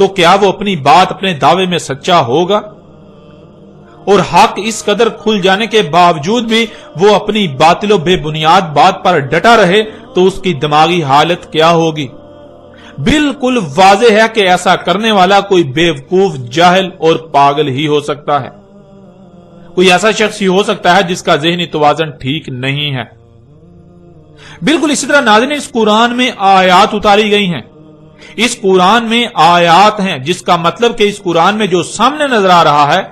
تو کیا وہ اپنی بات اپنے دعوے میں سچا ہوگا؟ اور حق اس قدر کھل جانے کے باوجود بھی وہ اپنی باطل و بے بنیاد بات پر ڈٹا رہے تو اس کی دماغی حالت کیا ہوگی؟ بالکل واضح ہے کہ ایسا کرنے والا کوئی بیوقوف، جاہل اور پاگل ہی ہو سکتا ہے، کوئی ایسا شخص ہی ہو سکتا ہے جس کا ذہنی توازن ٹھیک نہیں ہے۔ بالکل اسی طرح ناظرین، اس قرآن میں آیات اتاری گئی ہیں، اس قرآن میں آیات ہیں، جس کا مطلب کہ اس قرآن میں جو سامنے نظر آ رہا ہے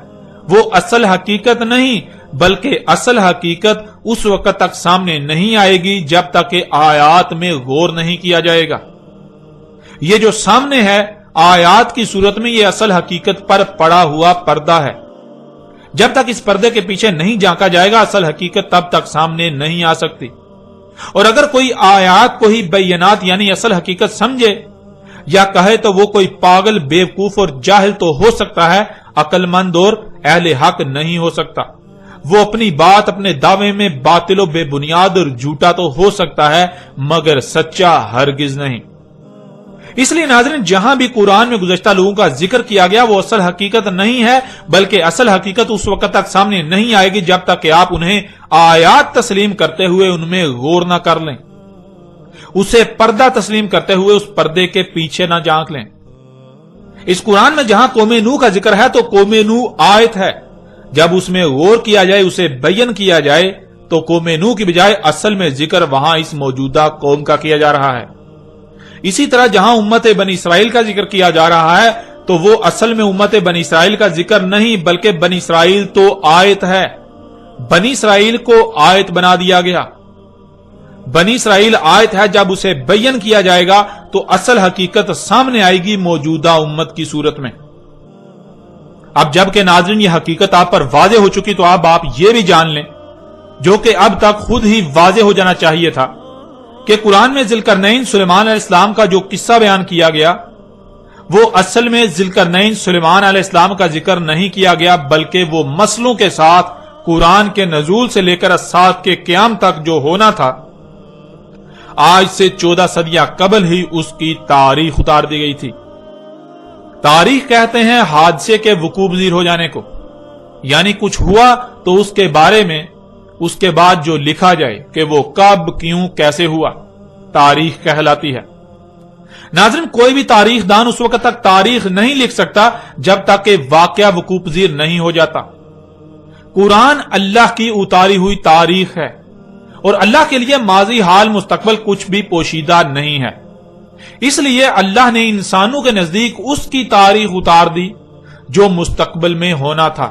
وہ اصل حقیقت نہیں، بلکہ اصل حقیقت اس وقت تک سامنے نہیں آئے گی جب تک کہ آیات میں غور نہیں کیا جائے گا۔ یہ جو سامنے ہے آیات کی صورت میں، یہ اصل حقیقت پر پڑا ہوا پردہ ہے۔ جب تک اس پردے کے پیچھے نہیں جھانکا جائے گا اصل حقیقت تب تک سامنے نہیں آ سکتی۔ اور اگر کوئی آیات کو ہی بینات یعنی اصل حقیقت سمجھے یا کہے تو وہ کوئی پاگل، بیوقوف اور جاہل تو ہو سکتا ہے، عقل مند اور اہل حق نہیں ہو سکتا۔ وہ اپنی بات، اپنے دعوے میں باطل و بے بنیاد اور جھوٹا تو ہو سکتا ہے مگر سچا ہرگز نہیں۔ اس لیے ناظرین، جہاں بھی قرآن میں گزشتہ لوگوں کا ذکر کیا گیا وہ اصل حقیقت نہیں ہے، بلکہ اصل حقیقت اس وقت تک سامنے نہیں آئے گی جب تک کہ آپ انہیں آیات تسلیم کرتے ہوئے ان میں غور نہ کر لیں، اسے پردہ تسلیم کرتے ہوئے اس پردے کے پیچھے نہ جھانک لیں۔ اس قرآن میں جہاں قوم نوح کا ذکر ہے تو قوم نوح آیت ہے، جب اس میں غور کیا جائے، اسے بیان کیا جائے تو قوم نوح کی بجائے اصل میں ذکر وہاں اس موجودہ قوم کا کیا جا رہا ہے۔ اسی طرح جہاں امت بنی اسرائیل کا ذکر کیا جا رہا ہے تو وہ اصل میں امت بنی اسرائیل کا ذکر نہیں، بلکہ بنی اسرائیل تو آیت ہے، بنی اسرائیل کو آیت بنا دیا گیا۔ بنی اسرائیل آیت ہے، جب اسے بیان کیا جائے گا تو اصل حقیقت سامنے آئے گی موجودہ امت کی صورت میں۔ اب جب کہ ناظرین یہ حقیقت آپ پر واضح ہو چکی تو اب آپ یہ بھی جان لیں، جو کہ اب تک خود ہی واضح ہو جانا چاہیے تھا، کہ قرآن میں ذوالقرنین سلیمان علیہ السلام کا جو قصہ بیان کیا گیا وہ اصل میں ذوالقرنین سلیمان علیہ السلام کا ذکر نہیں کیا گیا، بلکہ وہ مسئلوں کے ساتھ قرآن کے نزول سے لے کر الساعۃ کے قیام تک جو ہونا تھا، آج سے 14 صدیاں قبل ہی اس کی تاریخ اتار دی گئی تھی۔ تاریخ کہتے ہیں حادثے کے وقوع پذیر ہو جانے کو، یعنی کچھ ہوا تو اس کے بارے میں اس کے بعد جو لکھا جائے کہ وہ کب، کیوں، کیسے ہوا، تاریخ کہلاتی ہے۔ ناظرین، کوئی بھی تاریخ دان اس وقت تک تاریخ نہیں لکھ سکتا جب تک کہ واقعہ وقوع پذیر نہیں ہو جاتا۔ قرآن اللہ کی اتاری ہوئی تاریخ ہے، اور اللہ کے لیے ماضی، حال، مستقبل کچھ بھی پوشیدہ نہیں ہے۔ اس لیے اللہ نے انسانوں کے نزدیک اس کی تاریخ اتار دی جو مستقبل میں ہونا تھا،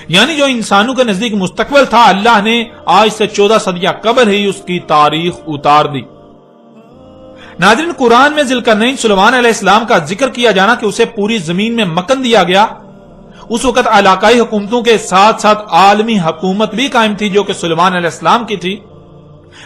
یعنی جو انسانوں کے نزدیک مستقبل تھا، اللہ نے آج سے 14 صدیاں قبل ہی اس کی تاریخ اتار دی۔ ناظرین، قرآن میں ذوالقرنین سلیمان علیہ السلام کا ذکر کیا جانا کہ اسے پوری زمین میں مکن دیا گیا، اس وقت علاقائی حکومتوں کے ساتھ ساتھ عالمی حکومت بھی قائم تھی جو کہ سلیمان علیہ السلام کی تھی،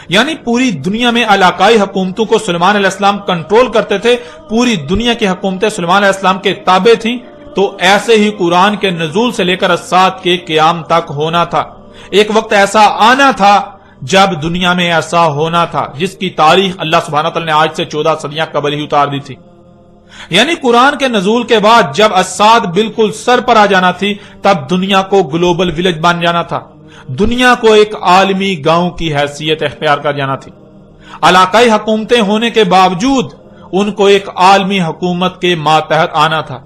یعنی پوری دنیا میں علاقائی حکومتوں کو سلیمان علیہ السلام کنٹرول کرتے تھے، پوری دنیا کی حکومتیں سلیمان علیہ السلام کے تابع تھیں۔ تو ایسے ہی قرآن کے نزول سے لے کر الساعۃ کے قیام تک ہونا تھا۔ ایک وقت ایسا آنا تھا جب دنیا میں ایسا ہونا تھا، جس کی تاریخ اللہ سبحانہ تعالی نے آج سے 14 صدیاں قبل ہی اتار دی تھی۔ یعنی قرآن کے نزول کے بعد جب الساعۃ بالکل سر پر آ جانا تھی، تب دنیا کو گلوبل ولیج بن جانا تھا، دنیا کو ایک عالمی گاؤں کی حیثیت اختیار کر جانا تھی۔ علاقائی حکومتیں ہونے کے باوجود ان کو ایک عالمی حکومت کے ماتحت آنا تھا۔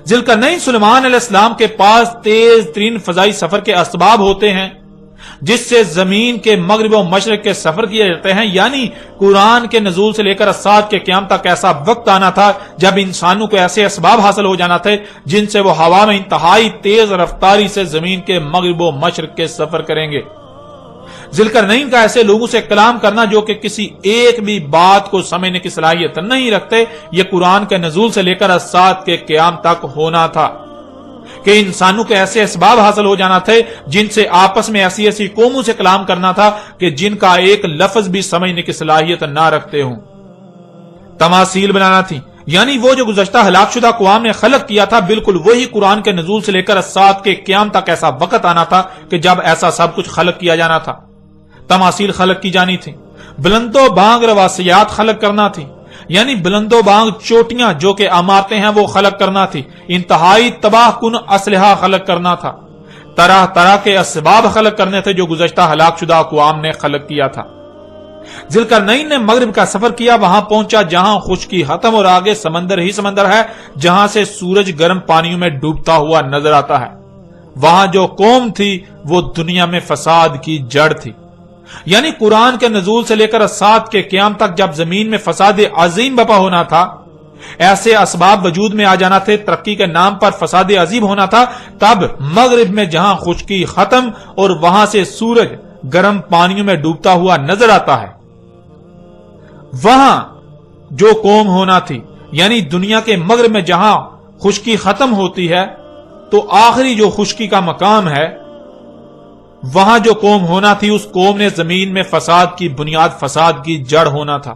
ذوالقرنین سلیمان علیہ السلام کے پاس تیز ترین فضائی سفر کے اسباب ہوتے ہیں، جس سے زمین کے مغرب و مشرق کے سفر کیے جاتے ہیں، یعنی قرآن کے نزول سے لے کر الساعۃ کے قیام تک ایسا وقت آنا تھا جب انسانوں کو ایسے اسباب حاصل ہو جانا تھے جن سے وہ ہوا میں انتہائی تیز رفتاری سے زمین کے مغرب و مشرق کے سفر کریں گے۔ ذوالقرنین کا ایسے لوگوں سے کلام کرنا جو کہ کسی ایک بھی بات کو سمجھنے کی صلاحیت نہیں رکھتے، یہ قرآن کے نزول سے لے کر الساعۃ کے قیام تک ہونا تھا کہ انسانوں کے ایسے اسباب حاصل ہو جانا تھے جن سے آپس میں ایسی ایسی قوموں سے کلام کرنا تھا کہ جن کا ایک لفظ بھی سمجھنے کی صلاحیت نہ رکھتے ہوں۔ تماثیل بنانا تھی، یعنی وہ جو گزشتہ ہلاک شدہ اقوام نے خلق کیا تھا، بالکل وہی قرآن کے نزول سے لے کر الساعۃ کے قیام تک ایسا وقت آنا تھا کہ جب ایسا سب کچھ خلق کیا جانا تھا۔ تماثیل خلق کی جانی تھی، بلند و بانگ رواسیات خلق کرنا تھی، یعنی بلند و بانگ چوٹیاں جو کہ عمارتیں ہیں وہ خلق کرنا تھی، انتہائی تباہ کن اسلحہ خلق کرنا تھا، طرح طرح کے اسباب خلق کرنے تھے جو گزشتہ ہلاک شدہ اقوام نے خلق کیا تھا۔ ذوالقرنین نے مغرب کا سفر کیا، وہاں پہنچا جہاں خشکی ختم اور آگے سمندر ہی سمندر ہے، جہاں سے سورج گرم پانیوں میں ڈوبتا ہوا نظر آتا ہے۔ وہاں جو قوم تھی وہ دنیا میں فساد کی جڑ تھی، یعنی قرآن کے نزول سے لے کر سات کے قیام تک جب زمین میں فساد عظیم بپا ہونا تھا، ایسے اسباب وجود میں آ جانا تھے، ترقی کے نام پر فساد عظیم ہونا تھا، تب مغرب میں جہاں خشکی ختم اور وہاں سے سورج گرم پانیوں میں ڈوبتا ہوا نظر آتا ہے، وہاں جو قوم ہونا تھی، یعنی دنیا کے مغرب میں جہاں خشکی ختم ہوتی ہے تو آخری جو خشکی کا مقام ہے، وہاں جو قوم ہونا تھی، اس قوم نے زمین میں فساد کی بنیاد، فساد کی جڑ ہونا تھا۔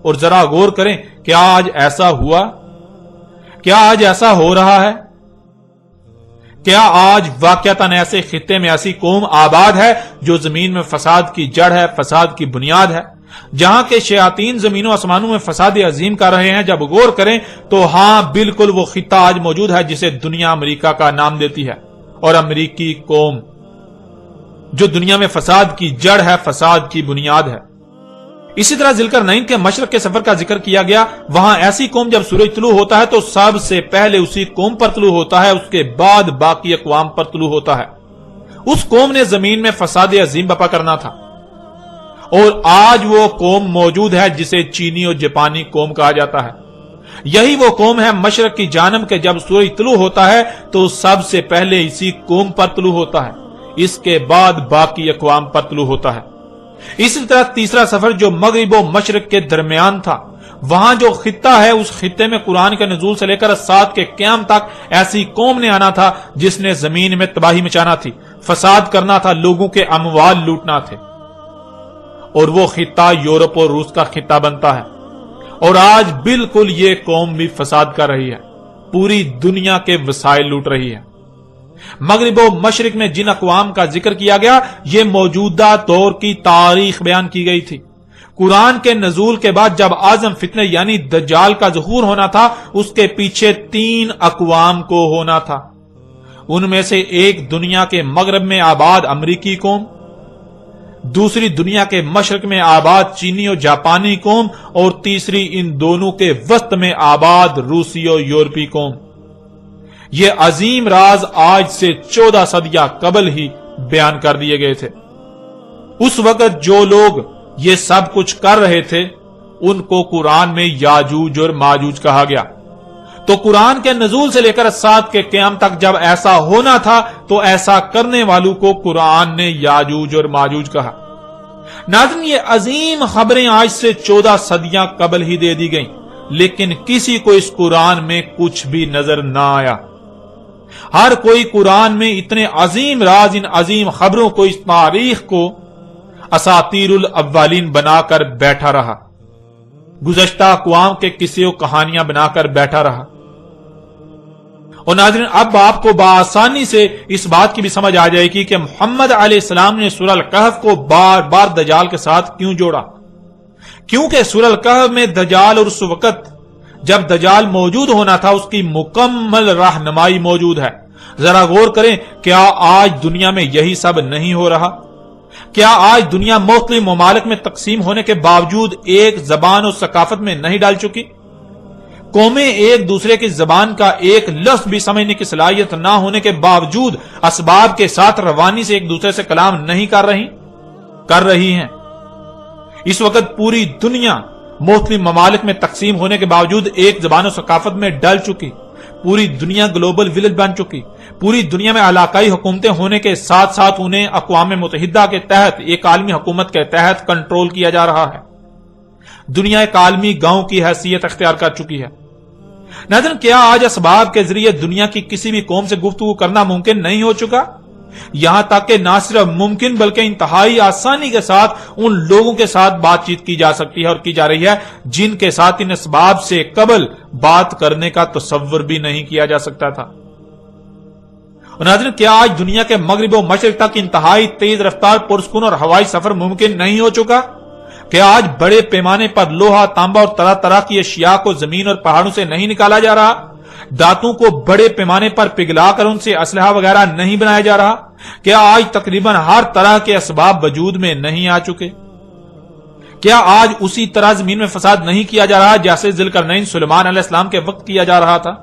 اور ذرا غور کریں، کیا آج ایسا ہوا؟ کیا آج ایسا ہو رہا ہے؟ کیا آج واقعتاً ایسے خطے میں ایسی قوم آباد ہے جو زمین میں فساد کی جڑ ہے، فساد کی بنیاد ہے، جہاں کے شیاطین زمین و آسمانوں میں فساد عظیم کر رہے ہیں؟ جب غور کریں تو ہاں، بالکل وہ خطہ آج موجود ہے جسے دنیا امریکہ کا نام دیتی ہے، اور امریکی قوم جو دنیا میں فساد کی جڑ ہے، فساد کی بنیاد ہے۔ اسی طرح ذوالقرنین کے مشرق کے سفر کا ذکر کیا گیا، وہاں ایسی قوم جب سورج طلوع ہوتا ہے تو سب سے پہلے اسی قوم پر طلوع ہوتا ہے، اس کے بعد باقی اقوام پر طلوع ہوتا ہے۔ اس قوم نے زمین میں فساد عظیم بپا کرنا تھا، اور آج وہ قوم موجود ہے جسے چینی اور جاپانی قوم کہا جاتا ہے۔ یہی وہ قوم ہے مشرق کی جانب کے جب سورج طلوع ہوتا ہے تو سب سے پہلے اسی قوم پر طلوع ہوتا ہے، اس کے بعد باقی اقوام پر طلوع ہوتا ہے۔ اسی طرح تیسرا سفر جو مغرب و مشرق کے درمیان تھا، وہاں جو خطہ ہے، اس خطے میں قرآن کے نزول سے لے کر سات کے قیام تک ایسی قوم نے آنا تھا جس نے زمین میں تباہی مچانا تھی، فساد کرنا تھا، لوگوں کے اموال لوٹنا تھے، اور وہ خطہ یورپ اور روس کا خطہ بنتا ہے۔ اور آج بالکل یہ قوم بھی فساد کر رہی ہے، پوری دنیا کے وسائل لوٹ رہی ہے۔ مغرب و مشرق میں جن اقوام کا ذکر کیا گیا، یہ موجودہ دور کی تاریخ بیان کی گئی تھی۔ قرآن کے نزول کے بعد جب اعظم فتنہ یعنی دجال کا ظہور ہونا تھا، اس کے پیچھے 3 اقوام کو ہونا تھا۔ ان میں سے ایک دنیا کے مغرب میں آباد امریکی قوم، دوسری دنیا کے مشرق میں آباد چینی اور جاپانی قوم، اور تیسری ان دونوں کے وسط میں آباد روسی اور یورپی قوم۔ یہ عظیم راز آج سے 14 صدیاں قبل ہی بیان کر دیے گئے تھے۔ اس وقت جو لوگ یہ سب کچھ کر رہے تھے ان کو قرآن میں یاجوج اور ماجوج کہا گیا۔ تو قرآن کے نزول سے لے کر سات کے قیام تک جب ایسا ہونا تھا تو ایسا کرنے والوں کو قرآن نے یاجوج اور ماجوج کہا۔ ناظرین، یہ عظیم خبریں آج سے 14 صدیاں قبل ہی دے دی گئیں، لیکن کسی کو اس قرآن میں کچھ بھی نظر نہ آیا۔ ہر کوئی قرآن میں اتنے عظیم راز، ان عظیم خبروں کو، اس تاریخ کو اساطیر الاولین بنا کر بیٹھا رہا، گزشتہ اقوام کے قصے و کہانیاں بنا کر بیٹھا رہا۔ اور ناظرین، اب آپ کو بآسانی سے اس بات کی بھی سمجھ آ جائے گی کہ محمد علیہ السلام نے سورہ الکہف کو بار بار دجال کے ساتھ کیوں جوڑا، کیونکہ سورہ الکہف میں دجال اور اس وقت جب دجال موجود ہونا تھا اس کی مکمل رہنمائی موجود ہے۔ ذرا غور کریں، کیا آج دنیا میں یہی سب نہیں ہو رہا؟ کیا آج دنیا مختلف ممالک میں تقسیم ہونے کے باوجود ایک زبان اور ثقافت میں نہیں ڈال چکی؟ قومیں ایک دوسرے کی زبان کا ایک لفظ بھی سمجھنے کی صلاحیت نہ ہونے کے باوجود اسباب کے ساتھ روانی سے ایک دوسرے سے کلام نہیں کر رہی ہیں۔ اس وقت پوری دنیا مختلف ممالک میں تقسیم ہونے کے باوجود ایک زبان و ثقافت میں ڈل چکی، پوری دنیا گلوبل ولیج بن چکی، پوری دنیا میں علاقائی حکومتیں ہونے کے ساتھ ساتھ انہیں اقوام متحدہ کے تحت، ایک عالمی حکومت کے تحت کنٹرول کیا جا رہا ہے۔ دنیا ایک عالمی گاؤں کی حیثیت اختیار کر چکی ہے۔ ناظرین، کیا آج اسباب کے ذریعے دنیا کی کسی بھی قوم سے گفتگو کرنا ممکن نہیں ہو چکا؟ یہاں تک کہ نہ صرف ممکن بلکہ انتہائی آسانی کے ساتھ ان لوگوں کے ساتھ بات چیت کی جا سکتی ہے اور کی جا رہی ہے جن کے ساتھ ان اسباب سے قبل بات کرنے کا تصور بھی نہیں کیا جا سکتا تھا۔ اور ناظرین، کیا آج دنیا کے مغرب و مشرق تک انتہائی تیز رفتار پرسکون اور ہوائی سفر ممکن نہیں ہو چکا؟ کیا آج بڑے پیمانے پر لوہا، تانبا اور طرح طرح کی اشیاء کو زمین اور پہاڑوں سے نہیں نکالا جا رہا؟ دانتوں کو بڑے پیمانے پر پگھلا کر ان سے اسلحہ وغیرہ نہیں بنایا جا رہا؟ کیا آج تقریباً ہر طرح کے اسباب وجود میں نہیں آ چکے؟ کیا آج اسی طرح زمین میں فساد نہیں کیا جا رہا جیسے ذوالقرنین سلیمان علیہ السلام کے وقت کیا جا رہا تھا؟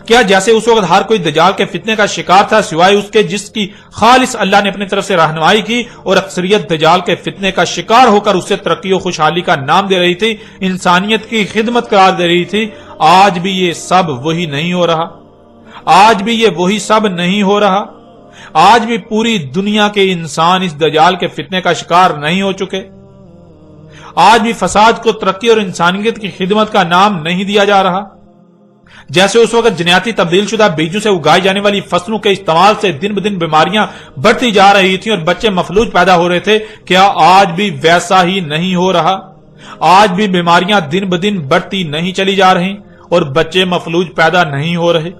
کیا جیسے اس وقت ہر کوئی دجال کے فتنے کا شکار تھا سوائے اس کے جس کی خالص اللہ نے اپنی طرف سے رہنمائی کی، اور اکثریت دجال کے فتنے کا شکار ہو کر اسے ترقی و خوشحالی کا نام دے رہی تھی، انسانیت کی خدمت قرار دے رہی تھی؟ آج بھی یہ سب وہی نہیں ہو رہا؟ آج بھی یہ وہی سب نہیں ہو رہا؟ آج بھی پوری دنیا کے انسان اس دجال کے فتنے کا شکار نہیں ہو چکے؟ آج بھی فساد کو ترقی اور انسانیت کی خدمت کا نام نہیں دیا جا رہا؟ جیسے اس وقت جنیاتی تبدیل شدہ بیجوں سے اگائی جانے والی فصلوں کے استعمال سے دن بدن بیماریاں بڑھتی جا رہی تھیں اور بچے مفلوج پیدا ہو رہے تھے، کیا آج بھی ویسا ہی نہیں ہو رہا؟ آج بھی بیماریاں دن بدن بڑھتی نہیں چلی جا رہی اور بچے مفلوج پیدا نہیں ہو رہے؟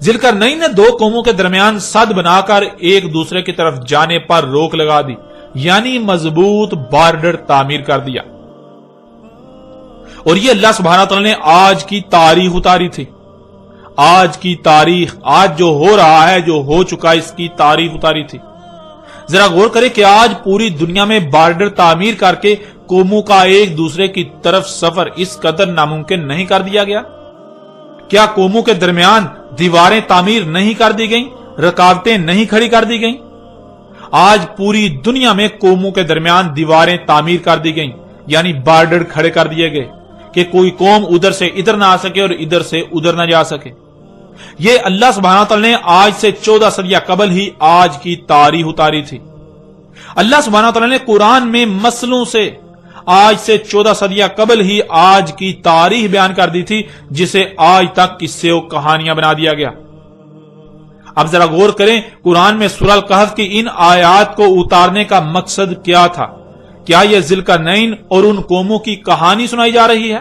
ذوالقرنین نے دو قوموں کے درمیان سد بنا کر ایک دوسرے کی طرف جانے پر روک لگا دی، یعنی مضبوط بارڈر تعمیر کر دیا، اور یہ اللہ سبحانہ تعالیٰ نے آج کی تاریخ اتاری تھی۔ آج کی تاریخ، آج جو ہو رہا ہے، جو ہو چکا، اس کی تاریخ اتاری تھی۔ ذرا غور کریں کہ آج پوری دنیا میں بارڈر تعمیر کر کے قوموں کا ایک دوسرے کی طرف سفر اس قدر ناممکن نہیں کر دیا گیا؟ کیا قوموں کے درمیان دیواریں تعمیر نہیں کر دی گئیں، رکاوٹیں نہیں کھڑی کر دی گئیں؟ آج پوری دنیا میں قوموں کے درمیان دیواریں تعمیر کر دی گئیں، یعنی بارڈر کھڑے کر دیے گئے کہ کوئی قوم ادھر سے ادھر نہ آ سکے اور ادھر سے ادھر نہ جا سکے۔ یہ اللہ سبحانہ تعالیٰ نے آج سے 14 صدیاں قبل ہی آج کی تاریخ اتاری تھی۔ اللہ سبحانہ تعالیٰ نے قرآن میں مسلوں سے آج سے 14 صدیاں قبل ہی آج کی تاریخ بیان کر دی تھی، جسے آج تک قصے و کہانیاں بنا دیا گیا۔ اب ذرا غور کریں، قرآن میں سورہ الکہف کی ان آیات کو اتارنے کا مقصد کیا تھا؟ کیا یہ ذوالقرنین اور ان قوموں کی کہانی سنائی جا رہی ہے؟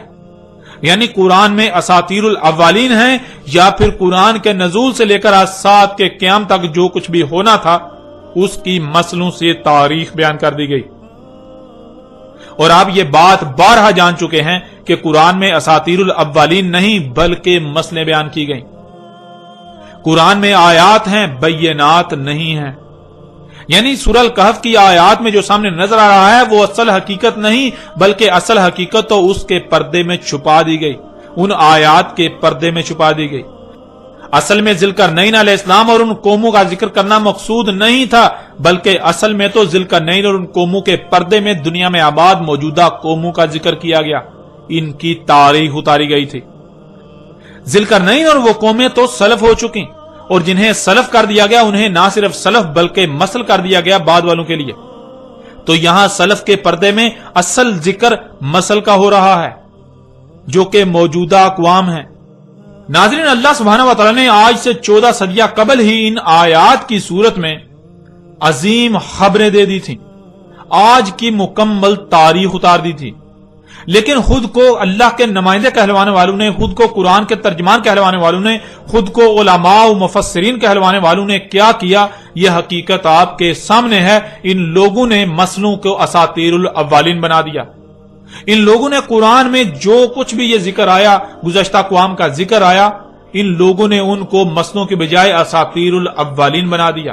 یعنی قرآن میں اساطیر الاولین ہیں، یا پھر قرآن کے نزول سے لے کر آج سات کے قیام تک جو کچھ بھی ہونا تھا اس کی مسلوں سے تاریخ بیان کر دی گئی؟ اور آپ یہ بات بارہا جان چکے ہیں کہ قرآن میں اساطیر الاولین نہیں بلکہ مسلیں بیان کی گئیں۔ قرآن میں آیات ہیں، بینات نہیں ہیں۔ یعنی سورہ الکہف کی آیات میں جو سامنے نظر آ رہا ہے وہ اصل حقیقت نہیں بلکہ اصل حقیقت تو اس کے پردے میں چھپا دی گئی، ان آیات کے پردے میں چھپا دی گئی۔ اصل میں ذوالقرنین علیہ السلام اور ان قوموں کا ذکر کرنا مقصود نہیں تھا، بلکہ اصل میں تو ذوالقرنین اور ان قوموں کے پردے میں دنیا میں آباد موجودہ قوموں کا ذکر کیا گیا، ان کی تاریخ اتاری گئی تھی۔ ذوالقرنین اور وہ قومیں تو سلف ہو چکی، اور جنہیں سلف کر دیا گیا انہیں نہ صرف سلف بلکہ مسل کر دیا گیا بعد والوں کے لیے۔ تو یہاں سلف کے پردے میں اصل ذکر مسل کا ہو رہا ہے جو کہ موجودہ اقوام ہیں۔ ناظرین، اللہ سبحانہ و تعالی نے آج سے 14 صدیاں قبل ہی ان آیات کی صورت میں عظیم خبریں دے دی تھیں، آج کی مکمل تاریخ اتار دی تھی، لیکن خود کو اللہ کے نمائندے کہلوانے والوں نے، خود کو قرآن کے ترجمان کہلوانے والوں نے، خود کو علماء و مفسرین کہلوانے والوں نے کیا کیا، یہ حقیقت آپ کے سامنے ہے۔ ان لوگوں نے مسلوں کو اساطیر الاولین بنا دیا۔ ان لوگوں نے قرآن میں جو کچھ بھی یہ ذکر آیا، گزشتہ اقوام کا ذکر آیا، ان لوگوں نے ان کو مسلوں کے بجائے اساطیر الاولین بنا دیا۔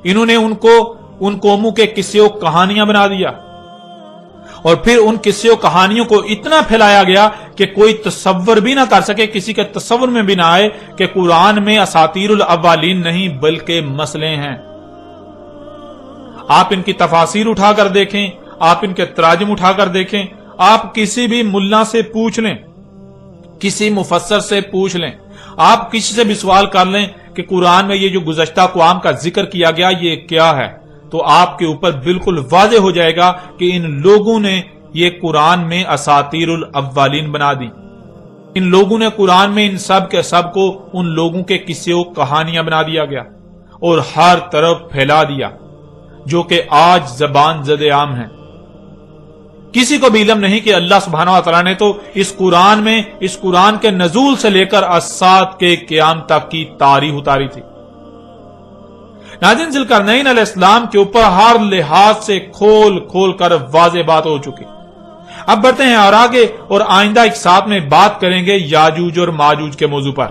انہوں نے ان کو ان قوموں کے قصے و کہانیاں بنا دیا، اور پھر ان قصے و کہانیوں کو اتنا پھیلایا گیا کہ کوئی تصور بھی نہ کر سکے، کسی کے تصور میں بھی نہ آئے کہ قرآن میں اساطیر الاولین نہیں بلکہ مسئلے ہیں۔ آپ ان کی تفاسیر اٹھا کر دیکھیں، آپ ان کے تراجم اٹھا کر دیکھیں، آپ کسی بھی ملا سے پوچھ لیں، کسی مفسر سے پوچھ لیں، آپ کسی سے بھی سوال کر لیں کہ قرآن میں یہ جو گزشتہ اقوام کا ذکر کیا گیا یہ کیا ہے، تو آپ کے اوپر بالکل واضح ہو جائے گا کہ ان لوگوں نے یہ قرآن میں اساطیر الاولین بنا دی۔ ان لوگوں نے قرآن میں ان سب کے سب کو ان لوگوں کے قصے و کہانیاں بنا دیا گیا اور ہر طرف پھیلا دیا، جو کہ آج زبان زد عام ہے۔ کسی کو بھی علم نہیں کہ اللہ سبحانہ و تعالیٰ نے تو اس قرآن میں، اس قرآن کے نزول سے لے کر الساعۃ کے قیام تک کی تاریخ اتاری تھی۔ ناظرین، ذوالقرنین علیہ السلام کے اوپر ہر لحاظ سے کھول کھول کر واضح بات ہو چکی۔ اب بڑھتے ہیں اور آگے اور آئندہ ایک ساتھ میں بات کریں گے یاجوج اور ماجوج کے موضوع پر۔